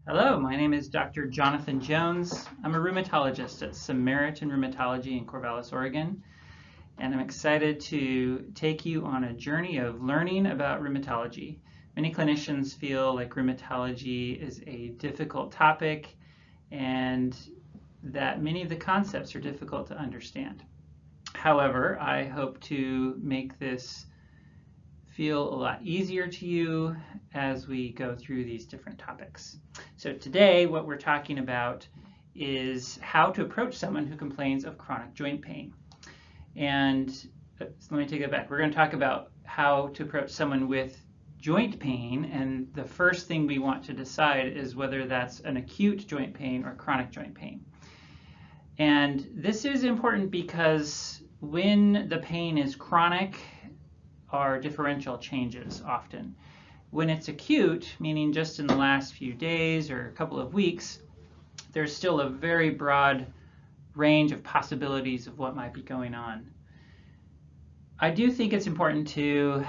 Hello, my name is Dr. Jonathan Jones. I'm a rheumatologist at Samaritan Rheumatology in Corvallis, Oregon, and I'm excited to take you on a journey of learning about rheumatology. Many clinicians feel like rheumatology is a difficult topic and that many of the concepts are difficult to understand. However, I hope to make this feel a lot easier to you as we go through these different topics. So today what we're talking about is how to approach someone who complains of chronic joint pain. And let me take it back. We're going to talk about how to approach someone with joint pain, and the first thing we want to decide is whether that's an acute joint pain or chronic joint pain. And this is important because when the pain is chronic, our differential changes often. When it's acute, meaning just in the last few days or a couple of weeks, there's still a very broad range of possibilities of what might be going on. I do think it's important to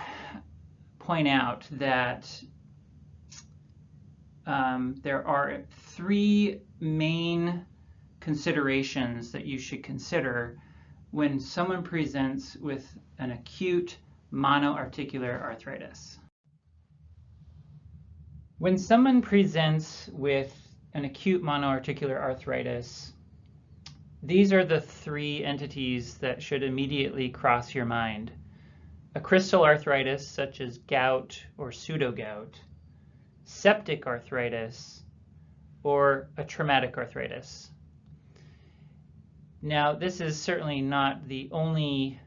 point out that there are three main considerations that you should consider when someone presents with an acute monoarticular arthritis. When someone presents with an acute monoarticular arthritis, these are the three entities that should immediately cross your mind. A crystal arthritis, such as gout or pseudogout, septic arthritis, or a traumatic arthritis. Now, this is certainly not the only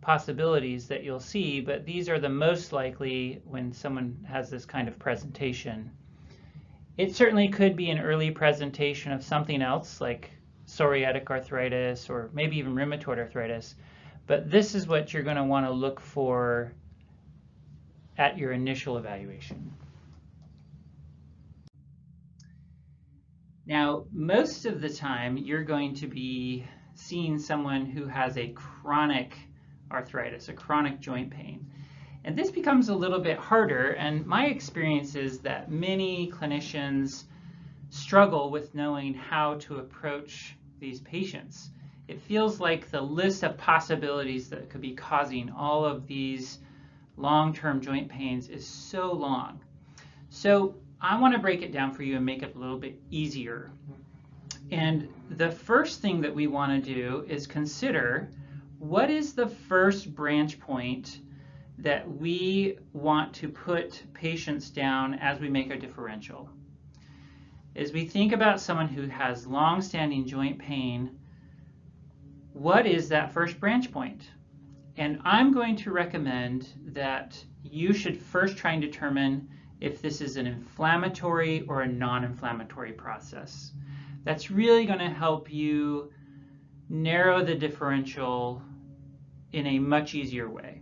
possibilities that you'll see, but these are the most likely when someone has this kind of presentation. It certainly could be an early presentation of something else like psoriatic arthritis or maybe even rheumatoid arthritis, but this is what you're going to want to look for at your initial evaluation. Now, most of the time you're going to be seeing someone who has a chronic arthritis, a chronic joint pain. And this becomes a little bit harder, and my experience is that many clinicians struggle with knowing how to approach these patients. It feels like the list of possibilities that could be causing all of these long-term joint pains is so long. So I want to break it down for you and make it a little bit easier. And the first thing that we want to do is consider what is the first branch point that we want to put patients down as we make a differential. As we think about someone who has long-standing joint pain, what is that first branch point? And I'm going to recommend that you should first try and determine if this is an inflammatory or a non-inflammatory process. That's really going to help you narrow the differential in a much easier way.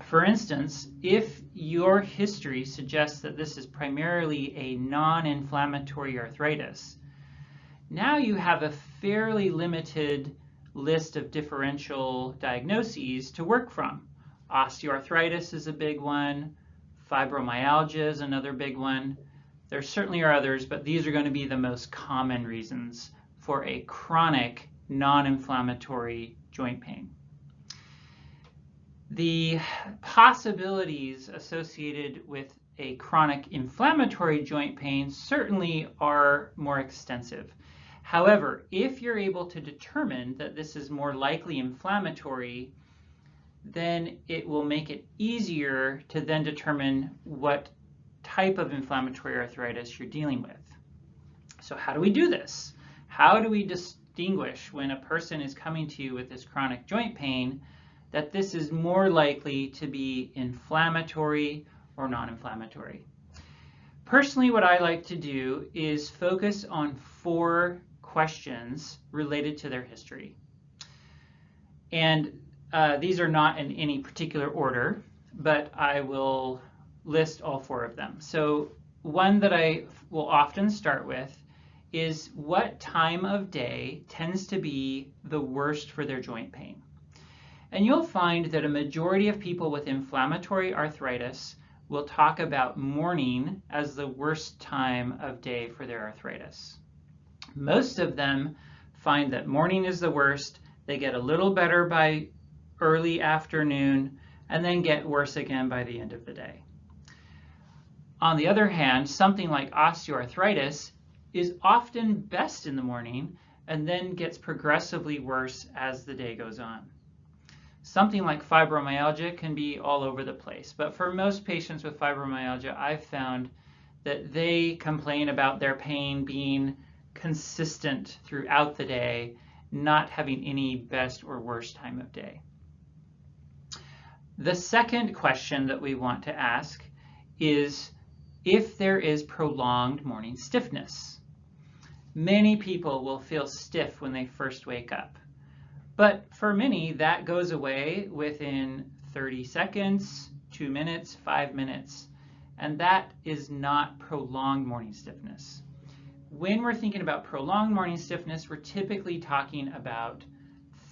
For instance, if your history suggests that this is primarily a non-inflammatory arthritis, now you have a fairly limited list of differential diagnoses to work from. Osteoarthritis is a big one. Fibromyalgia is another big one. There certainly are others, but these are going to be the most common reasons for a chronic non-inflammatory joint pain. The possibilities associated with a chronic inflammatory joint pain certainly are more extensive. However, if you're able to determine that this is more likely inflammatory, then it will make it easier to then determine what type of inflammatory arthritis you're dealing with. So how do we do this? How do we distinguish when a person is coming to you with this chronic joint pain that this is more likely to be inflammatory or non-inflammatory? Personally, what I like to do is focus on 4 questions related to their history. And these are not in any particular order, but I will list all 4 of them. So one that I will often start with is what time of day tends to be the worst for their joint pain. And you'll find that a majority of people with inflammatory arthritis will talk about morning as the worst time of day for their arthritis. Most of them find that morning is the worst. They get a little better by early afternoon and then get worse again by the end of the day. On the other hand, something like osteoarthritis is often best in the morning and then gets progressively worse as the day goes on. Something like fibromyalgia can be all over the place, but for most patients with fibromyalgia, I've found that they complain about their pain being consistent throughout the day, not having any best or worst time of day. The second question that we want to ask is if there is prolonged morning stiffness. Many people will feel stiff when they first wake up. But for many, that goes away within 30 seconds, 2 minutes, 5 minutes, and that is not prolonged morning stiffness. When we're thinking about prolonged morning stiffness, we're typically talking about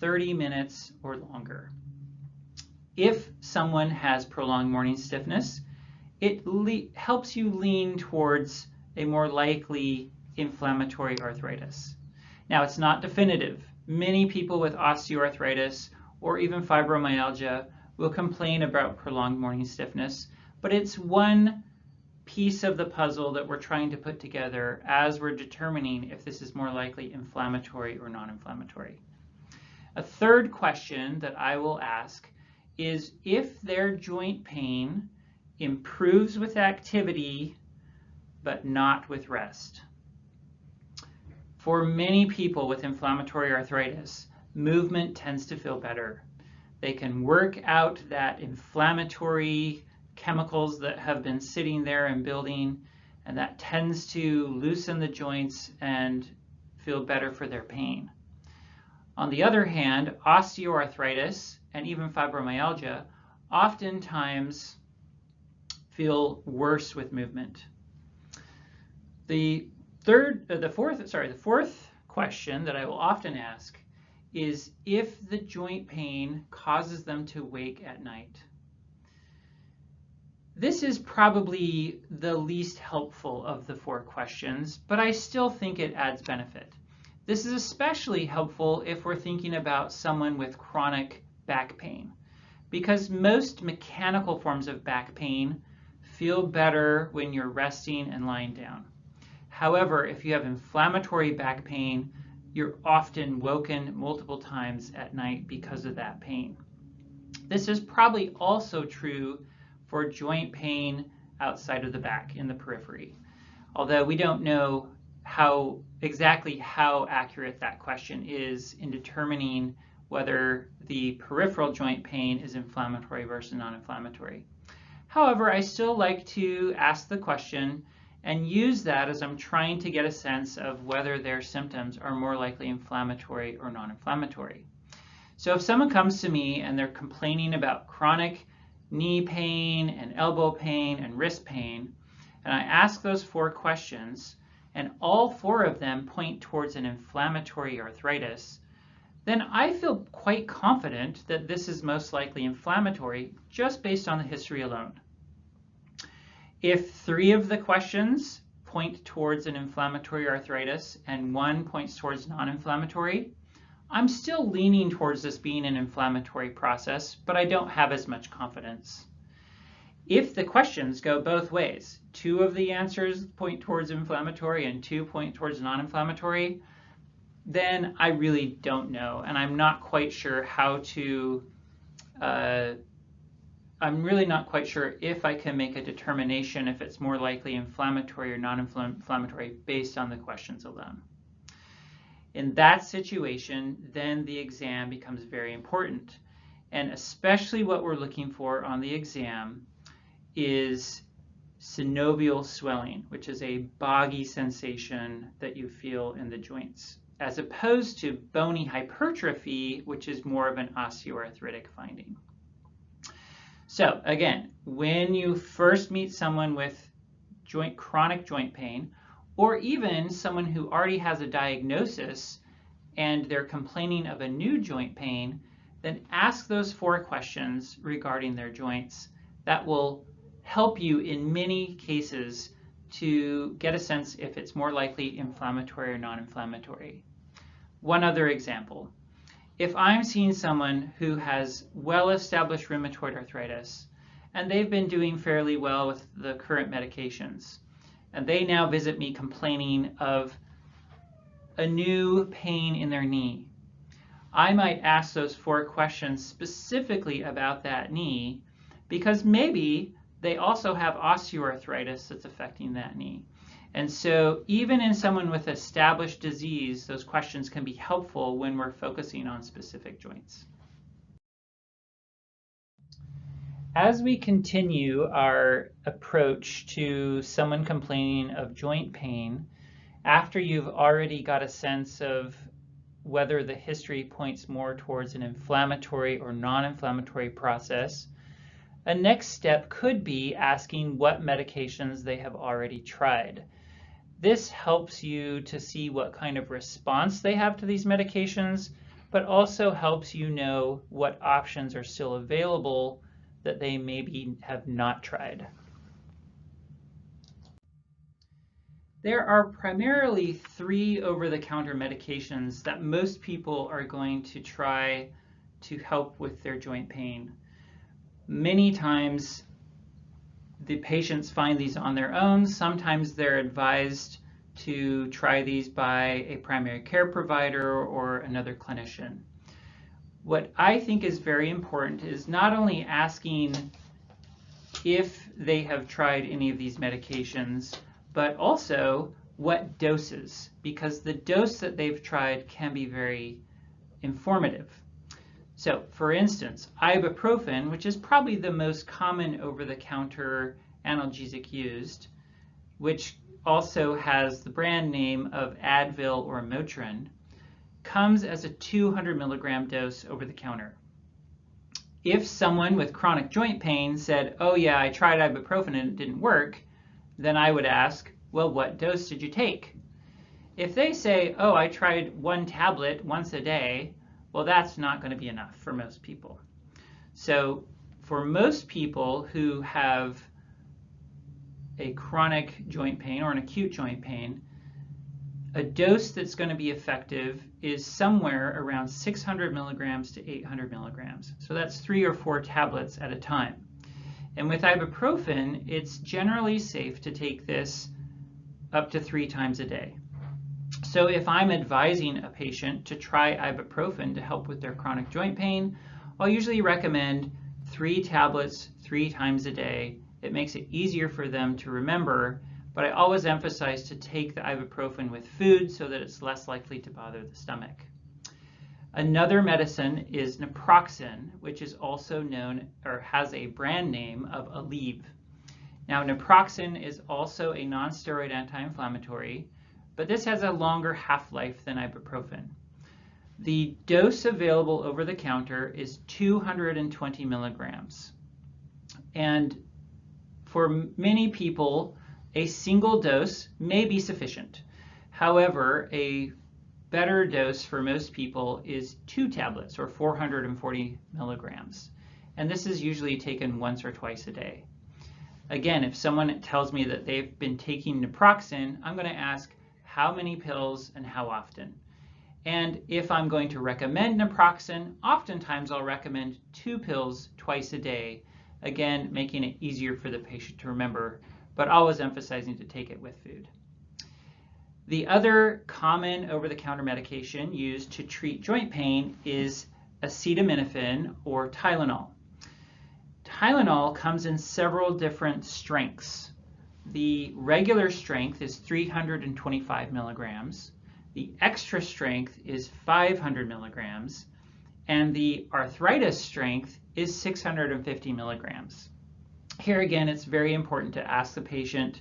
30 minutes or longer. If someone has prolonged morning stiffness, it helps you lean towards a more likely inflammatory arthritis. Now, it's not definitive. Many people with osteoarthritis or even fibromyalgia will complain about prolonged morning stiffness, but it's one piece of the puzzle that we're trying to put together as we're determining if this is more likely inflammatory or non-inflammatory. A third question that I will ask is if their joint pain improves with activity but not with rest. For many people with inflammatory arthritis, movement tends to feel better. They can work out that inflammatory chemicals that have been sitting there and building, and that tends to loosen the joints and feel better for their pain. On the other hand, osteoarthritis and even fibromyalgia oftentimes feel worse with movement. The fourth question that I will often ask is if the joint pain causes them to wake at night. This is probably the least helpful of the 4 questions, but I still think it adds benefit. This is especially helpful if we're thinking about someone with chronic back pain, because most mechanical forms of back pain feel better when you're resting and lying down. However, if you have inflammatory back pain, you're often woken multiple times at night because of that pain. This is probably also true for joint pain outside of the back in the periphery, although we don't know exactly how accurate that question is in determining whether the peripheral joint pain is inflammatory versus non-inflammatory. However, I still like to ask the question and use that as I'm trying to get a sense of whether their symptoms are more likely inflammatory or non-inflammatory. So if someone comes to me and they're complaining about chronic knee pain and elbow pain and wrist pain, and I ask those 4 questions, and all 4 of them point towards an inflammatory arthritis, then I feel quite confident that this is most likely inflammatory just based on the history alone. If 3 of the questions point towards an inflammatory arthritis and 1 points towards non-inflammatory, I'm still leaning towards this being an inflammatory process, but I don't have as much confidence. If the questions go both ways, 2 of the answers point towards inflammatory and 2 point towards non-inflammatory, then I really don't know, and I'm not quite sure I'm really not quite sure if I can make a determination if it's more likely inflammatory or non-inflammatory based on the questions alone. In that situation, then the exam becomes very important, and especially what we're looking for on the exam is synovial swelling, which is a boggy sensation that you feel in the joints, as opposed to bony hypertrophy, which is more of an osteoarthritic finding. So again, when you first meet someone with chronic joint pain, or even someone who already has a diagnosis and they're complaining of a new joint pain, then ask those 4 questions regarding their joints. That will help you in many cases to get a sense if it's more likely inflammatory or non-inflammatory. One other example. If I'm seeing someone who has well-established rheumatoid arthritis, and they've been doing fairly well with the current medications, and they now visit me complaining of a new pain in their knee, I might ask those 4 questions specifically about that knee, because maybe they also have osteoarthritis that's affecting that knee. And so even in someone with established disease, those questions can be helpful when we're focusing on specific joints. As we continue our approach to someone complaining of joint pain, after you've already got a sense of whether the history points more towards an inflammatory or non-inflammatory process, a next step could be asking what medications they have already tried. This helps you to see what kind of response they have to these medications, but also helps you know what options are still available that they maybe have not tried. There are primarily 3 over-the-counter medications that most people are going to try to help with their joint pain. Many times the patients find these on their own. Sometimes they're advised to try these by a primary care provider or another clinician. What I think is very important is not only asking if they have tried any of these medications, but also what doses, because the dose that they've tried can be very informative. So, for instance, ibuprofen, which is probably the most common over-the-counter analgesic used, which also has the brand name of Advil or Motrin, comes as a 200 milligram dose over the counter. If someone with chronic joint pain said, oh yeah, I tried ibuprofen and it didn't work, then I would ask, well, what dose did you take? If they say, oh, I tried 1 tablet once a day, well, that's not going to be enough for most people. So for most people who have a chronic joint pain or an acute joint pain, a dose that's going to be effective is somewhere around 600 milligrams to 800 milligrams. So that's 3 or 4 tablets at a time. And with ibuprofen, it's generally safe to take this up to 3 times a day. So if I'm advising a patient to try ibuprofen to help with their chronic joint pain, I'll usually recommend 3 tablets 3 times a day. It makes it easier for them to remember, but I always emphasize to take the ibuprofen with food so that it's less likely to bother the stomach. Another medicine is naproxen, which is also known or has a brand name of Aleve. Now, naproxen is also a non-steroid anti-inflammatory, but this has a longer half-life than ibuprofen. The dose available over the counter is 220 milligrams. And for many people, a single dose may be sufficient. However, a better dose for most people is 2 tablets or 440 milligrams. And this is usually taken once or twice a day. Again, if someone tells me that they've been taking naproxen, I'm going to ask how many pills and how often. And if I'm going to recommend naproxen, oftentimes I'll recommend 2 pills twice a day, again, making it easier for the patient to remember, but always emphasizing to take it with food. The other common over-the-counter medication used to treat joint pain is acetaminophen or Tylenol. Tylenol comes in several different strengths. The regular strength is 325 milligrams. The extra strength is 500 milligrams. And the arthritis strength is 650 milligrams. Here again, it's very important to ask the patient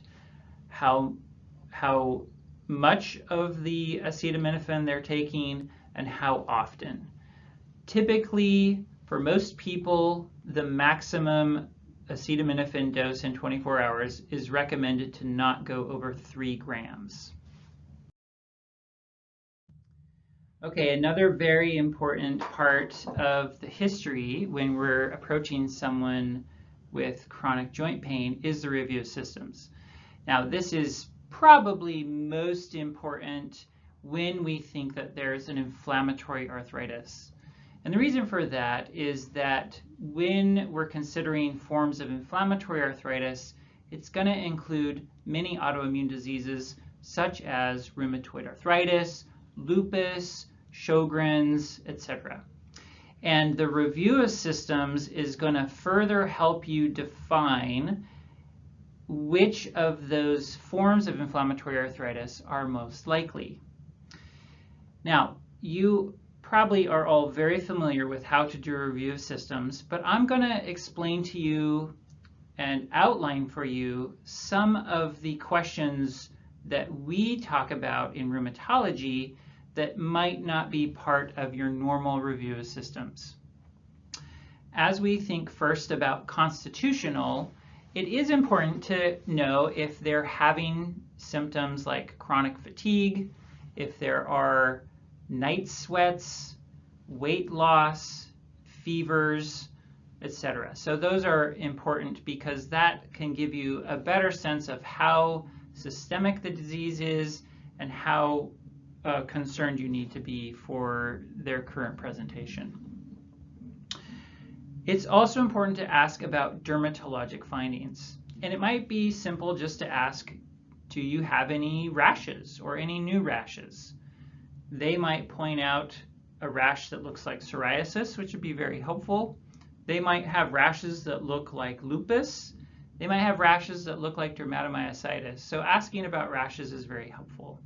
how much of the acetaminophen they're taking and how often. Typically, for most people, the maximum acetaminophen dose in 24 hours is recommended to not go over 3 grams. Okay, another very important part of the history when we're approaching someone with chronic joint pain is the review of systems. Now, this is probably most important when we think that there's an inflammatory arthritis. And the reason for that is that when we're considering forms of inflammatory arthritis, it's going to include many autoimmune diseases such as rheumatoid arthritis, lupus, Sjogren's, etc. And the review of systems is going to further help you define which of those forms of inflammatory arthritis are most likely. Now, you probably are all very familiar with how to do a review of systems, but I'm going to explain to you and outline for you some of the questions that we talk about in rheumatology that might not be part of your normal review of systems. As we think first about constitutional, it is important to know if they're having symptoms like chronic fatigue, if there are night sweats, weight loss, fevers, etc. So those are important because that can give you a better sense of how systemic the disease is and how concerned you need to be for their current presentation. It's also important to ask about dermatologic findings. And it might be simple just to ask, do you have any rashes or any new rashes? They might point out a rash that looks like psoriasis, which would be very helpful. They might have rashes that look like lupus. They might have rashes that look like dermatomyositis. So asking about rashes is very helpful.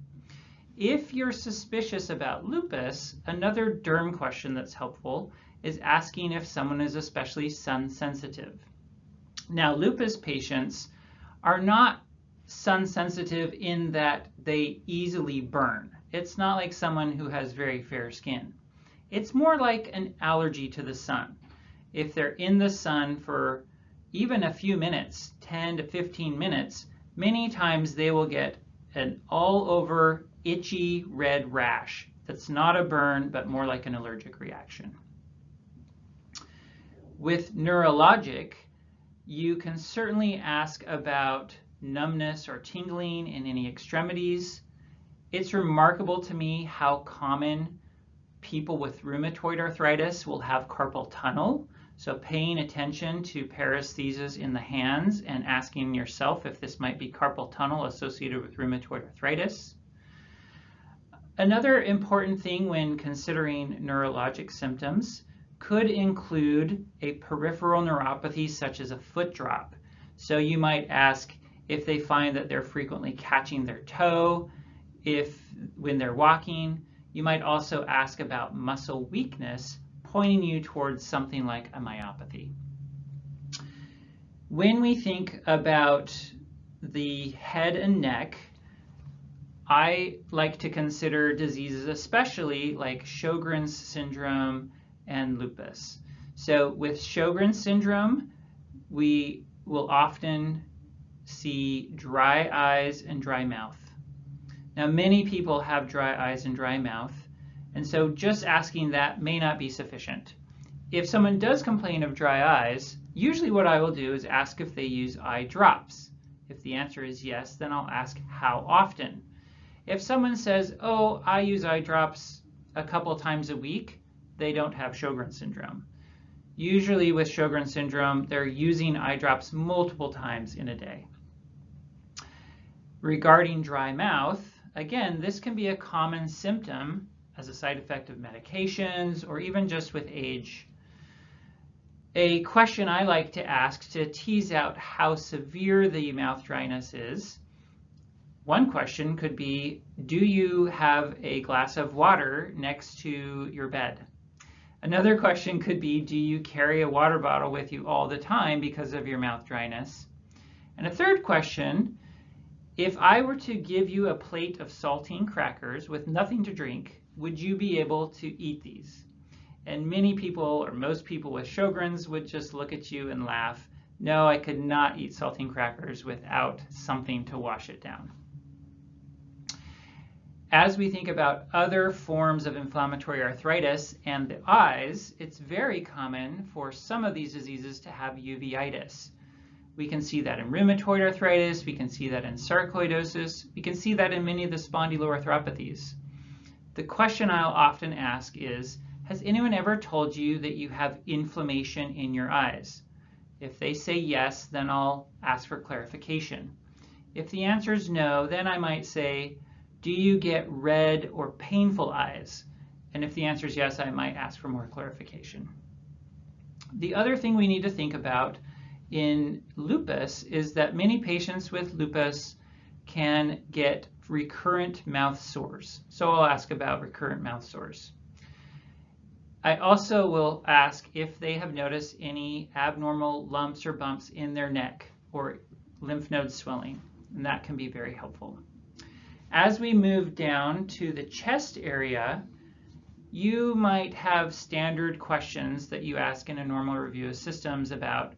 If you're suspicious about lupus, another derm question that's helpful is asking if someone is especially sun sensitive. Now, lupus patients are not sun sensitive in that they easily burn. It's not like someone who has very fair skin. It's more like an allergy to the sun. If they're in the sun for even a few minutes, 10 to 15 minutes, many times they will get an all over itchy red rash that's not a burn, but more like an allergic reaction. With neurologic, you can certainly ask about numbness or tingling in any extremities. It's remarkable to me how common people with rheumatoid arthritis will have carpal tunnel. So paying attention to paresthesias in the hands and asking yourself if this might be carpal tunnel associated with rheumatoid arthritis. Another important thing when considering neurologic symptoms could include a peripheral neuropathy such as a foot drop. So you might ask if they find that they're frequently catching their toe, when they're walking. You might also ask about muscle weakness, pointing you towards something like a myopathy. When we think about the head and neck, I like to consider diseases especially like Sjogren's syndrome and lupus. So with Sjogren's syndrome, we will often see dry eyes and dry mouth. Now, many people have dry eyes and dry mouth, and so just asking that may not be sufficient. If someone does complain of dry eyes, usually what I will do is ask if they use eye drops. If the answer is yes, then I'll ask how often. If someone says, oh, I use eye drops a couple times a week, they don't have Sjogren's syndrome. Usually with Sjogren's syndrome, they're using eye drops multiple times in a day. Regarding dry mouth, again, this can be a common symptom as a side effect of medications or even just with age. A question I like to ask to tease out how severe the mouth dryness is, one question could be, do you have a glass of water next to your bed? Another question could be, do you carry a water bottle with you all the time because of your mouth dryness? And a third question, if I were to give you a plate of saltine crackers with nothing to drink, would you be able to eat these? And many people, or most people with Sjogren's, would just look at you and laugh. No, I could not eat saltine crackers without something to wash it down. As we think about other forms of inflammatory arthritis and the eyes, it's very common for some of these diseases to have uveitis. We can see that in rheumatoid arthritis, we can see that in sarcoidosis, we can see that in many of the spondyloarthropathies. The question I'll often ask is, has anyone ever told you that you have inflammation in your eyes? If they say yes, then I'll ask for clarification. If the answer is no, then I might say, do you get red or painful eyes? And if the answer is yes, I might ask for more clarification. The other thing we need to think about in lupus is that many patients with lupus can get recurrent mouth sores. So I'll ask about recurrent mouth sores. I also will ask if they have noticed any abnormal lumps or bumps in their neck or lymph node swelling, and that can be very helpful. As we move down to the chest area, you might have standard questions that you ask in a normal review of systems about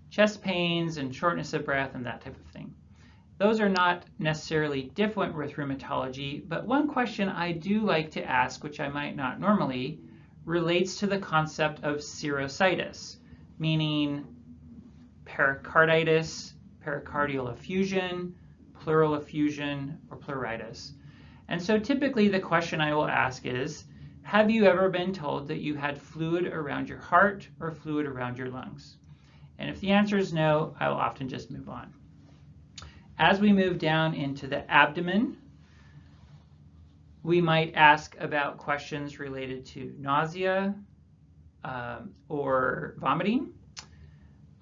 chest pains and shortness of breath and that type of thing. Those are not necessarily different with rheumatology, but one question I do like to ask, which I might not normally, relates to the concept of serositis, meaning pericarditis, pericardial effusion, pleural effusion, or pleuritis. And so typically the question I will ask is, have you ever been told that you had fluid around your heart or fluid around your lungs? And if the answer is no, I will often just move on. As we move down into the abdomen, we might ask about questions related to nausea or vomiting.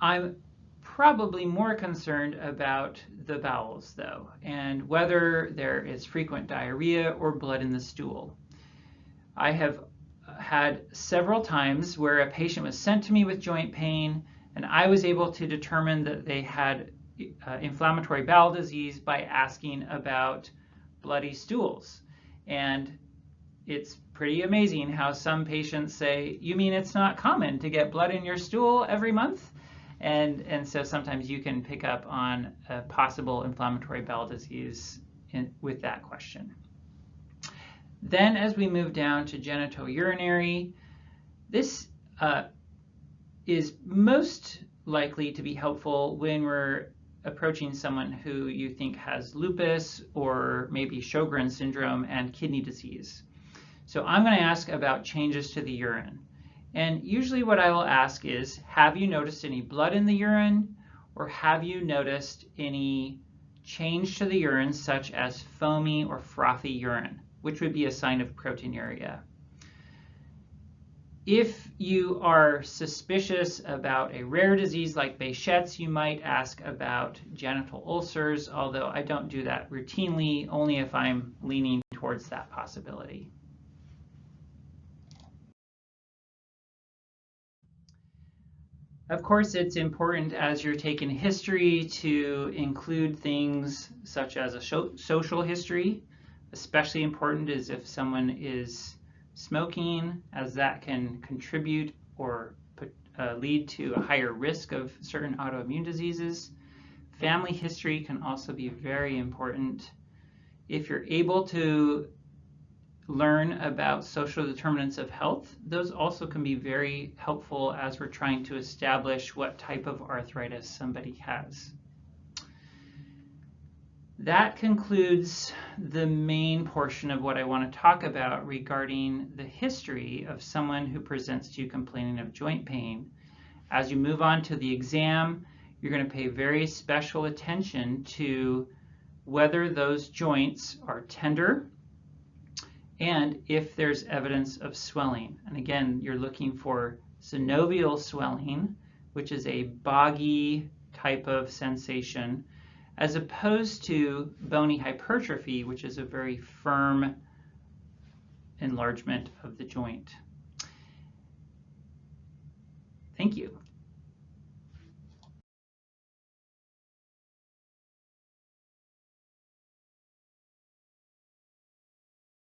I'm probably more concerned about the bowels, though, and whether there is frequent diarrhea or blood in the stool. I have had several times where a patient was sent to me with joint pain, and I was able to determine that they had inflammatory bowel disease by asking about bloody stools. And it's pretty amazing how some patients say, you mean it's not common to get blood in your stool every month? And so sometimes you can pick up on a possible inflammatory bowel disease with that question. Then as we move down to genitourinary, this is most likely to be helpful when we're approaching someone who you think has lupus or maybe Sjogren's syndrome and kidney disease. So I'm going to ask about changes to the urine. And usually what I will ask is, have you noticed any blood in the urine, or have you noticed any change to the urine such as foamy or frothy urine, which would be a sign of proteinuria. If you are suspicious about a rare disease like Behçet's, you might ask about genital ulcers, although I don't do that routinely, only if I'm leaning towards that possibility. Of course, it's important as you're taking history to include things such as a social history. Especially important is if someone is smoking, as that can contribute or lead to a higher risk of certain autoimmune diseases. Family history can also be very important. If you're able to learn about social determinants of health, those also can be very helpful as we're trying to establish what type of arthritis somebody has. That concludes the main portion of what I want to talk about regarding the history of someone who presents to you complaining of joint pain. As you move on to the exam, you're going to pay very special attention to whether those joints are tender and if there's evidence of swelling. And again, you're looking for synovial swelling, which is a boggy type of sensation, as opposed to bony hypertrophy, which is a very firm enlargement of the joint. Thank you.